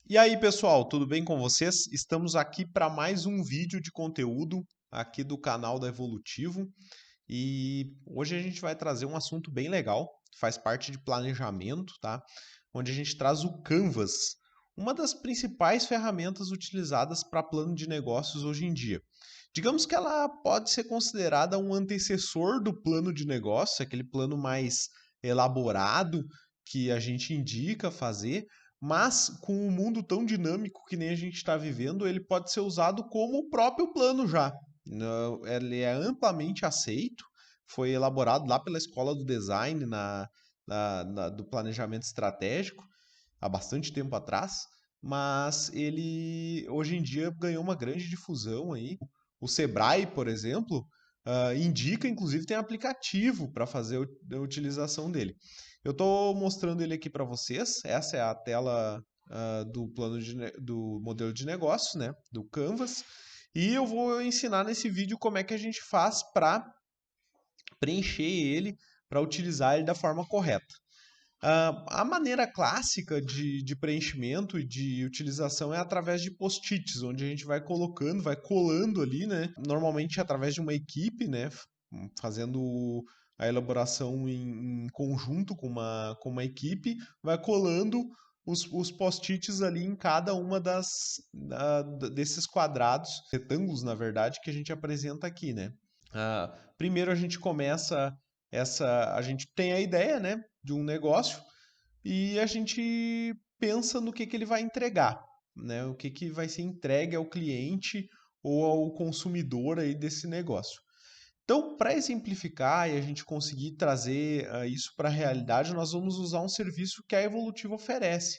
E aí, pessoal, tudo bem com vocês? Estamos aqui para mais um vídeo de conteúdo aqui do canal da Evolutivo e hoje a gente vai trazer um assunto bem legal, que faz parte de planejamento, tá? Onde a gente traz o Canvas, uma das principais ferramentas utilizadas para plano de negócios hoje em dia. Digamos que ela pode ser considerada um antecessor do plano de negócio, aquele plano mais elaborado que a gente indica fazer, mas com um mundo tão dinâmico que nem a gente está vivendo, ele pode ser usado como o próprio plano já. Ele é amplamente aceito, foi elaborado lá pela Escola do Design do Planejamento Estratégico, há bastante tempo atrás, mas ele hoje em dia ganhou uma grande difusão aí. O Sebrae, por exemplo, indica, inclusive tem aplicativo para fazer a utilização dele. Eu estou mostrando ele aqui para vocês. Essa é a tela do modelo de negócio, né, do Canvas. E eu vou ensinar nesse vídeo como é que a gente faz para preencher ele, para utilizar ele da forma correta. A maneira clássica de preenchimento e de utilização é através de post-its, onde a gente vai colocando, vai colando ali, né? Normalmente através de uma equipe, né? Fazendo a elaboração em conjunto com uma equipe, vai colando os post-its ali em cada uma desses quadrados, retângulos, na verdade, que a gente apresenta aqui, né? Primeiro a gente começa a gente tem a ideia, né, de um negócio e a gente pensa no que ele vai entregar, né, o que vai ser entregue ao cliente ou ao consumidor aí desse negócio. Então, para exemplificar e a gente conseguir trazer isso para a realidade, nós vamos usar um serviço que a Evolutivo oferece.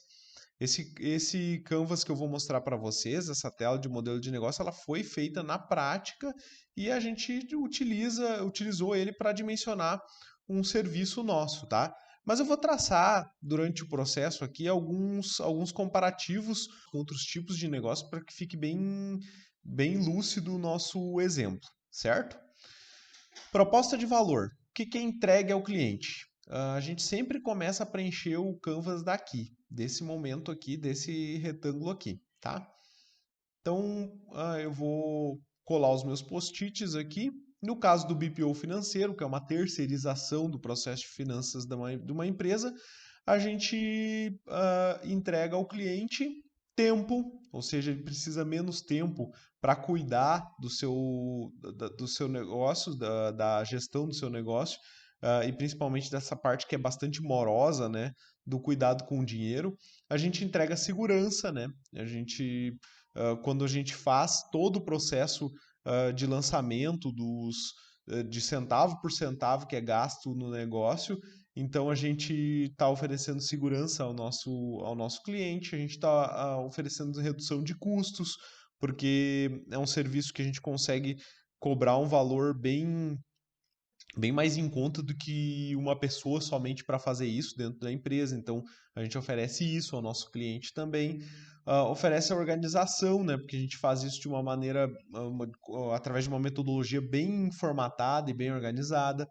Esse Canvas que eu vou mostrar para vocês, essa tela de modelo de negócio, ela foi feita na prática e a gente utilizou ele para dimensionar um serviço nosso, tá? Mas eu vou traçar durante o processo aqui alguns comparativos com outros tipos de negócio para que fique bem lúcido o nosso exemplo, certo? Proposta de valor. O que é entregue ao cliente? A gente sempre começa a preencher o canvas daqui, desse momento aqui, desse retângulo aqui, tá? Então, eu vou colar os meus post-its aqui. No caso do BPO financeiro, que é uma terceirização do processo de finanças de uma empresa, a gente entrega ao cliente tempo, ou seja, ele precisa menos tempo para cuidar do seu negócio, da gestão do seu negócio, e principalmente dessa parte que é bastante morosa, né, do cuidado com o dinheiro. A gente entrega segurança, né? Quando a gente faz todo o processo de lançamento de centavo por centavo que é gasto no negócio, então a gente está oferecendo segurança ao nosso cliente, a gente está oferecendo redução de custos, porque é um serviço que a gente consegue cobrar um valor bem mais em conta do que uma pessoa somente para fazer isso dentro da empresa. Então, a gente oferece isso ao nosso cliente também. Oferece a organização, né? Porque a gente faz isso de uma maneira, através de uma metodologia bem formatada e bem organizada.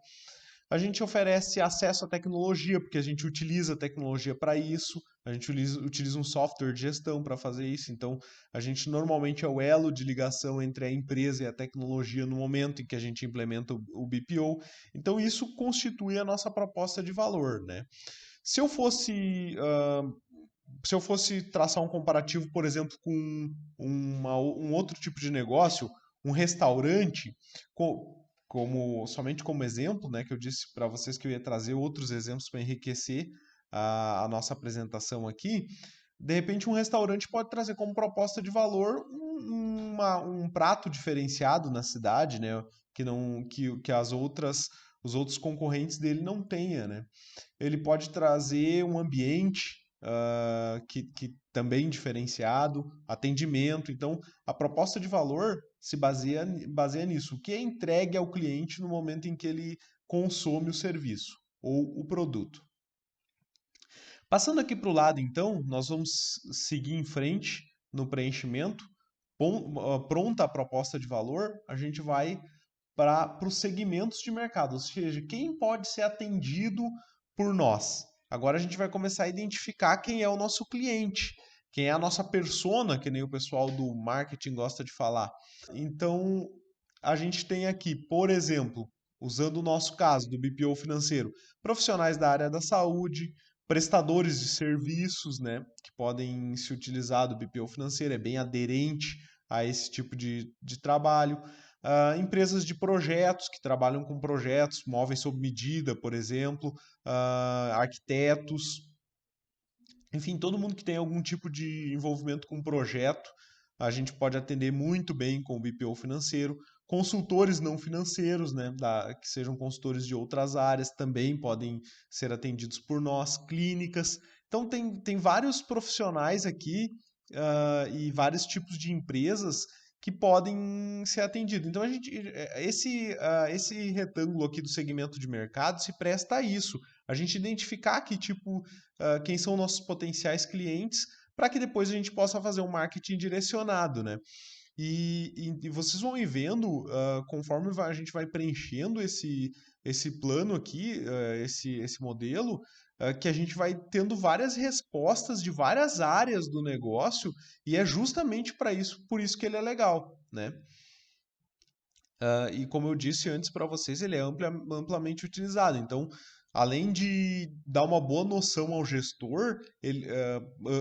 A gente oferece acesso à tecnologia, porque a gente utiliza a tecnologia para isso, a gente utiliza um software de gestão para fazer isso, então a gente normalmente é o elo de ligação entre a empresa e a tecnologia no momento em que a gente implementa o BPO, então isso constitui a nossa proposta de valor, né? Se eu fosse, se eu fosse traçar um comparativo, por exemplo, com um outro tipo de negócio, um restaurante, somente como exemplo, né, que eu disse para vocês que eu ia trazer outros exemplos para enriquecer a nossa apresentação aqui. De repente, um restaurante pode trazer como proposta de valor um prato diferenciado na cidade, né, que os outros concorrentes dele não tenha, né? Ele pode trazer um ambiente que também diferenciado, atendimento. Então, a proposta de valor se baseia nisso. O que é entregue ao cliente no momento em que ele consome o serviço ou o produto. Passando aqui para o lado, então, nós vamos seguir em frente no preenchimento. Pronta a proposta de valor, a gente vai para os segmentos de mercado, ou seja, quem pode ser atendido por nós. Agora a gente vai começar a identificar quem é o nosso cliente, quem é a nossa persona, que nem o pessoal do marketing gosta de falar. Então, a gente tem aqui, por exemplo, usando o nosso caso do BPO financeiro, profissionais da área da saúde, prestadores de serviços, né, que podem se utilizar do BPO financeiro, é bem aderente a esse tipo de trabalho. Empresas de projetos, que trabalham com projetos, móveis sob medida, por exemplo, arquitetos, enfim, todo mundo que tem algum tipo de envolvimento com projeto, a gente pode atender muito bem com o BPO financeiro. Consultores não financeiros, né, que sejam consultores de outras áreas, também podem ser atendidos por nós. Clínicas. Então, tem vários profissionais aqui e vários tipos de empresas que podem ser atendidos. Então, esse retângulo aqui do segmento de mercado se presta a isso. A gente identificar que tipo quem são nossos potenciais clientes, para que depois a gente possa fazer um marketing direcionado, né? E vocês vão ir vendo, conforme a gente vai preenchendo esse plano aqui, esse modelo, que a gente vai tendo várias respostas de várias áreas do negócio, e é justamente para isso, por isso que ele é legal, né? E como eu disse antes para vocês, ele é amplamente utilizado. Então, além de dar uma boa noção ao gestor,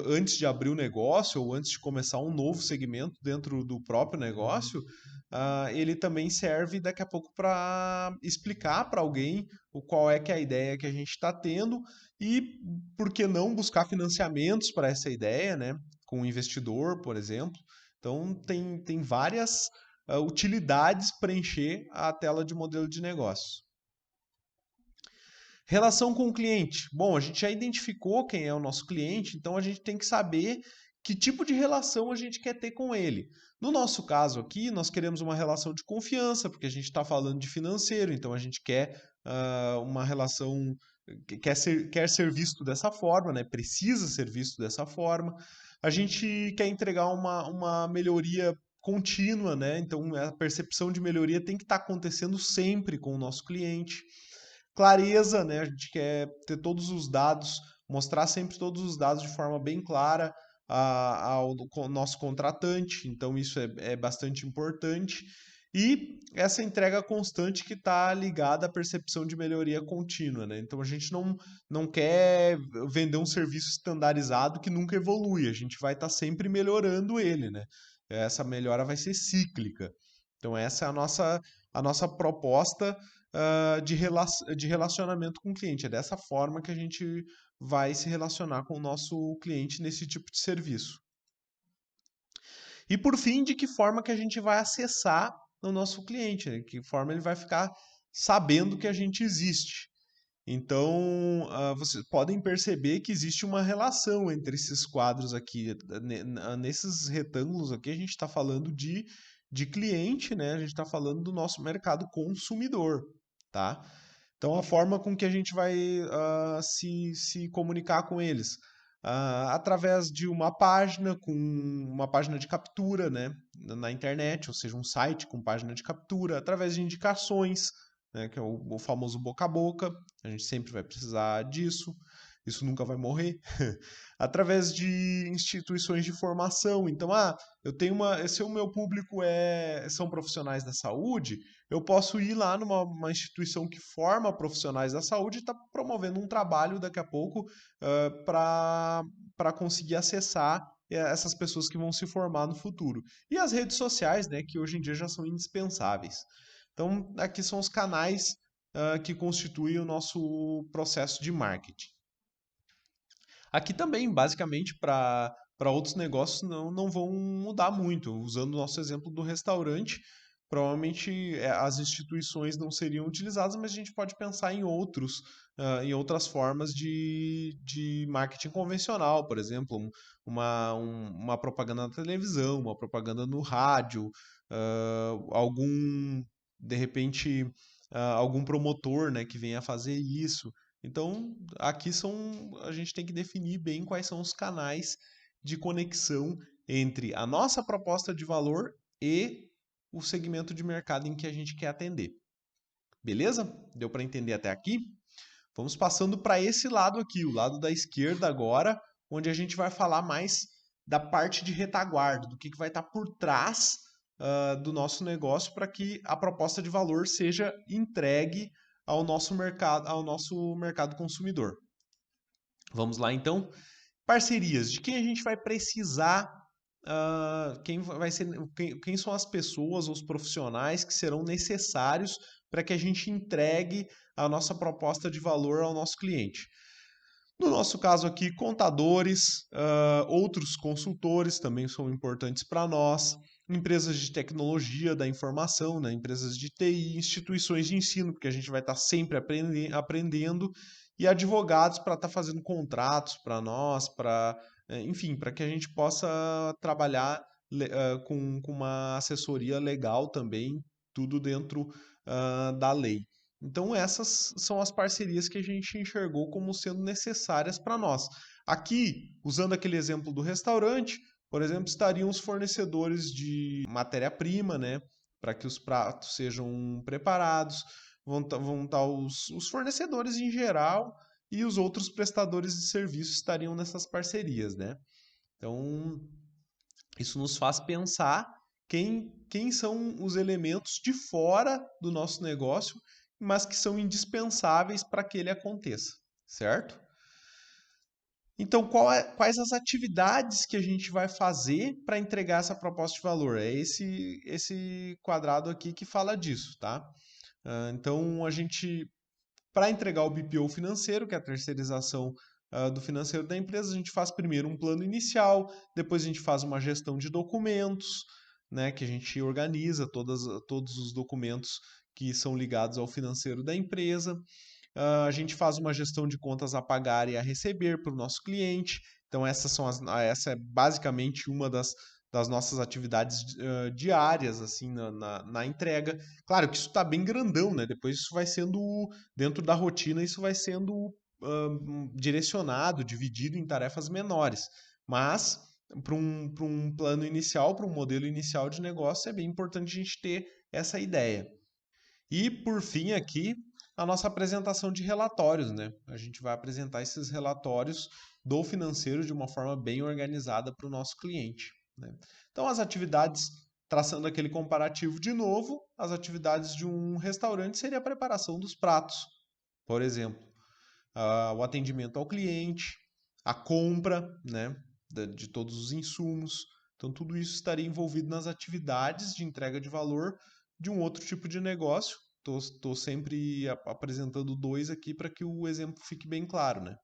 antes de abrir o negócio ou antes de começar um novo segmento dentro do próprio negócio, ele também serve daqui a pouco para explicar para alguém qual é que é a ideia que a gente está tendo e por que não buscar financiamentos para essa ideia, né? Com um investidor, por exemplo. Então, tem várias utilidades preencher a tela de modelo de negócio. Relação com o cliente. Bom, a gente já identificou quem é o nosso cliente, então a gente tem que saber que tipo de relação a gente quer ter com ele. No nosso caso aqui, nós queremos uma relação de confiança, porque a gente está falando de financeiro, então a gente quer uma relação, quer ser visto dessa forma, né? Precisa ser visto dessa forma. A gente quer entregar uma melhoria contínua, né? Então a percepção de melhoria tem que estar acontecendo sempre com o nosso cliente. Clareza, né? A gente quer ter todos os dados, mostrar sempre todos os dados de forma bem clara ao nosso contratante, então isso é bastante importante. E essa entrega constante que está ligada à percepção de melhoria contínua, né? Então a gente não quer vender um serviço estandarizado que nunca evolui, a gente vai estar sempre melhorando ele, né? Essa melhora vai ser cíclica. Então essa é a nossa proposta de relacionamento com o cliente. É dessa forma que a gente vai se relacionar com o nosso cliente nesse tipo de serviço. E por fim, de que forma que a gente vai acessar o nosso cliente, né? Que forma ele vai ficar sabendo que a gente existe. Então, vocês podem perceber que existe uma relação entre esses quadros aqui. Nesses retângulos aqui, a gente está falando de cliente, né? A gente está falando do nosso mercado consumidor, tá? Então, a forma com que a gente vai se comunicar com eles. Através de uma página de captura, né? Na internet, ou seja, um site com página de captura, através de indicações, né, que é o famoso boca a boca, a gente sempre vai precisar disso, isso nunca vai morrer. Através de instituições de formação, então, eu tenho se o meu público são profissionais da saúde, eu posso ir lá numa instituição que forma profissionais da saúde e está promovendo um trabalho daqui a pouco para conseguir acessar essas pessoas que vão se formar no futuro. E as redes sociais, né, que hoje em dia já são indispensáveis. Então, aqui são os canais que constituem o nosso processo de marketing. Aqui também, basicamente, para outros negócios não vão mudar muito. Usando o nosso exemplo do restaurante, provavelmente as instituições não seriam utilizadas, mas a gente pode pensar em outras formas de marketing convencional, por exemplo, uma propaganda na televisão, uma propaganda no rádio, de repente, algum promotor, né, que venha fazer isso. Então, aqui a gente tem que definir bem quais são os canais de conexão entre a nossa proposta de valor e o segmento de mercado em que a gente quer atender. Beleza? Deu para entender até aqui? Vamos passando para esse lado aqui, o lado da esquerda agora, onde a gente vai falar mais da parte de retaguarda, do que vai estar por trás do nosso negócio para que a proposta de valor seja entregue ao nosso mercado consumidor. Vamos lá, então. Parcerias. De quem a gente vai precisar? Quem são as pessoas, os profissionais que serão necessários para que a gente entregue a nossa proposta de valor ao nosso cliente? No nosso caso aqui, contadores, outros consultores também são importantes para nós, empresas de tecnologia da informação, né? Empresas de TI, instituições de ensino, porque a gente vai estar sempre aprendendo, e advogados para estar fazendo contratos para nós, enfim, para que a gente possa trabalhar com uma assessoria legal também, tudo dentro da lei. Então, essas são as parcerias que a gente enxergou como sendo necessárias para nós. Aqui, usando aquele exemplo do restaurante, por exemplo, estariam os fornecedores de matéria-prima, né, para que os pratos sejam preparados, vão estar os fornecedores em geral e os outros prestadores de serviço estariam nessas parcerias, né? Então, isso nos faz pensar quem são os elementos de fora do nosso negócio, mas que são indispensáveis para que ele aconteça, certo? Então, quais as atividades que a gente vai fazer para entregar essa proposta de valor? É esse quadrado aqui que fala disso, tá? Então, para entregar o BPO financeiro, que é a terceirização do financeiro da empresa, a gente faz primeiro um plano inicial, depois a gente faz uma gestão de documentos, né, que a gente organiza todos os documentos que são ligados ao financeiro da empresa. A gente faz uma gestão de contas a pagar e a receber para o nosso cliente. Então, essa é basicamente uma das nossas atividades diárias assim na entrega. Claro que isso está bem grandão, né? Depois isso vai sendo, dentro da rotina, isso vai sendo direcionado, dividido em tarefas menores. Mas para um plano inicial, para um modelo inicial de negócio, é bem importante a gente ter essa ideia. E, por fim, aqui, a nossa apresentação de relatórios, né? A gente vai apresentar esses relatórios do financeiro de uma forma bem organizada para o nosso cliente, né? Então, as atividades, traçando aquele comparativo de novo, as atividades de um restaurante seria a preparação dos pratos, por exemplo, o atendimento ao cliente, a compra, né, de todos os insumos. Então, tudo isso estaria envolvido nas atividades de entrega de valor de um outro tipo de negócio. Estou sempre apresentando dois aqui para que o exemplo fique bem claro, né?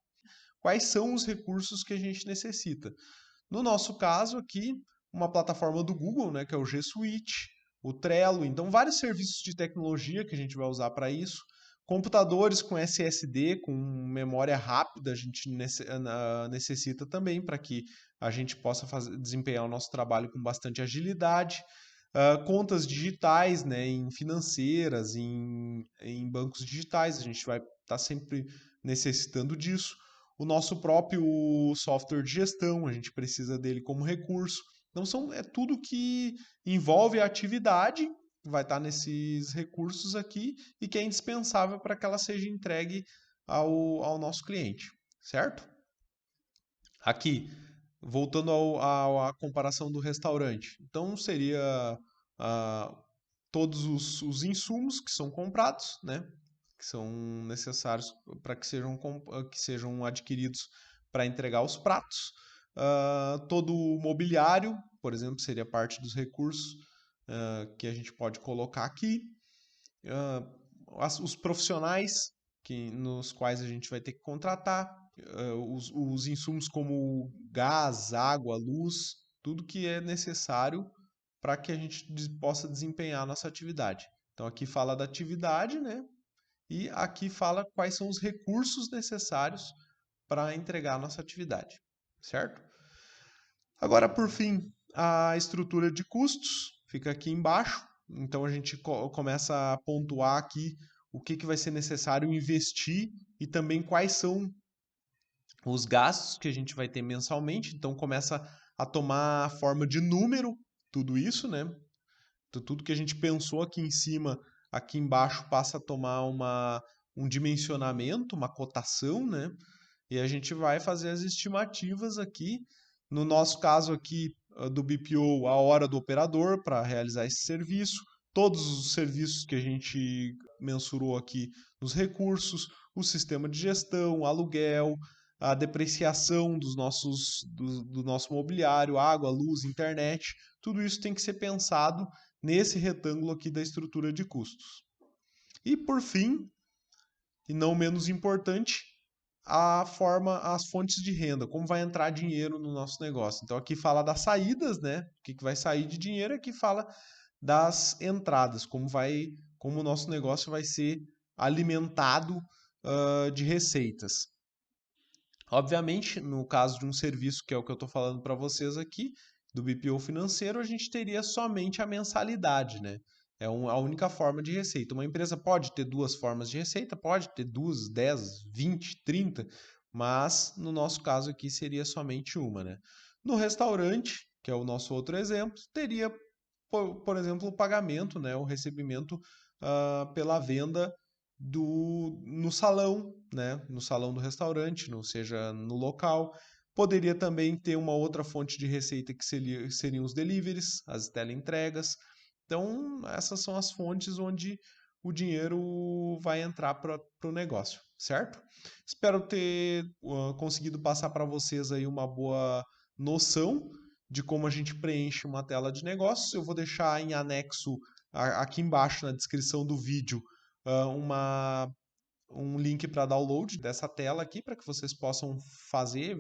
Quais são os recursos que a gente necessita? No nosso caso aqui, uma plataforma do Google, né, que é o G Suite, o Trello, então vários serviços de tecnologia que a gente vai usar para isso. Computadores com SSD, com memória rápida, a gente necessita também para que a gente possa desempenhar o nosso trabalho com bastante agilidade. Contas digitais, né, em financeiras, em bancos digitais, a gente vai estar sempre necessitando disso. O nosso próprio software de gestão, a gente precisa dele como recurso. Então, é tudo que envolve a atividade, vai estar nesses recursos aqui e que é indispensável para que ela seja entregue ao nosso cliente, certo? Aqui, voltando à comparação do restaurante. Então, seria ah, todos os insumos que são comprados, né? Que são necessários para que sejam adquiridos para entregar os pratos. Todo o mobiliário, por exemplo, seria parte dos recursos que a gente pode colocar aqui. Os profissionais nos quais a gente vai ter que contratar, os insumos como gás, água, luz, tudo que é necessário para que a gente possa desempenhar a nossa atividade. Então aqui fala da atividade, né? E aqui fala quais são os recursos necessários para entregar a nossa atividade, certo? Agora, por fim, a estrutura de custos fica aqui embaixo. Então a gente começa a pontuar aqui o que vai ser necessário investir e também quais são os gastos que a gente vai ter mensalmente. Então começa a tomar a forma de número tudo isso, né? Então, tudo que a gente pensou aqui em cima, aqui embaixo passa a tomar um dimensionamento, uma cotação, né? E a gente vai fazer as estimativas aqui No nosso caso aqui do BPO, a hora do operador para realizar esse serviço, todos os serviços que a gente mensurou aqui nos recursos, o sistema de gestão, aluguel, a depreciação do nosso mobiliário, água, luz, internet, tudo isso tem que ser pensado nesse retângulo aqui da estrutura de custos. E por fim, e não menos importante, as fontes de renda, como vai entrar dinheiro no nosso negócio. Então aqui fala das saídas, né? O que vai sair de dinheiro, aqui fala das entradas, como o nosso negócio vai ser alimentado de receitas. Obviamente, no caso de um serviço, que é o que eu estou falando para vocês aqui, do BPO financeiro, a gente teria somente a mensalidade, né? É a única forma de receita. Uma empresa pode ter duas formas de receita, pode ter 2, 10, 20, 30, mas no nosso caso aqui seria somente uma, né? No restaurante, que é o nosso outro exemplo, teria, por exemplo, o pagamento, né? O recebimento pela venda no salão, né? No salão do restaurante, ou seja, no local. Poderia também ter uma outra fonte de receita que seriam os deliveries, as teleentregas. Então, essas são as fontes onde o dinheiro vai entrar para o negócio, certo? Espero ter conseguido passar para vocês aí uma boa noção de como a gente preenche uma tela de negócios. Eu vou deixar em anexo aqui embaixo na descrição do vídeo um link para download dessa tela aqui para que vocês possam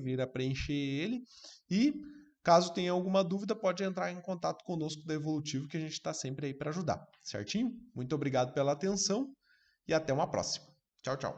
vir a preencher ele. E caso tenha alguma dúvida, pode entrar em contato conosco da Evolutivo, que a gente está sempre aí para ajudar, certinho? Muito obrigado pela atenção e até uma próxima. Tchau, tchau.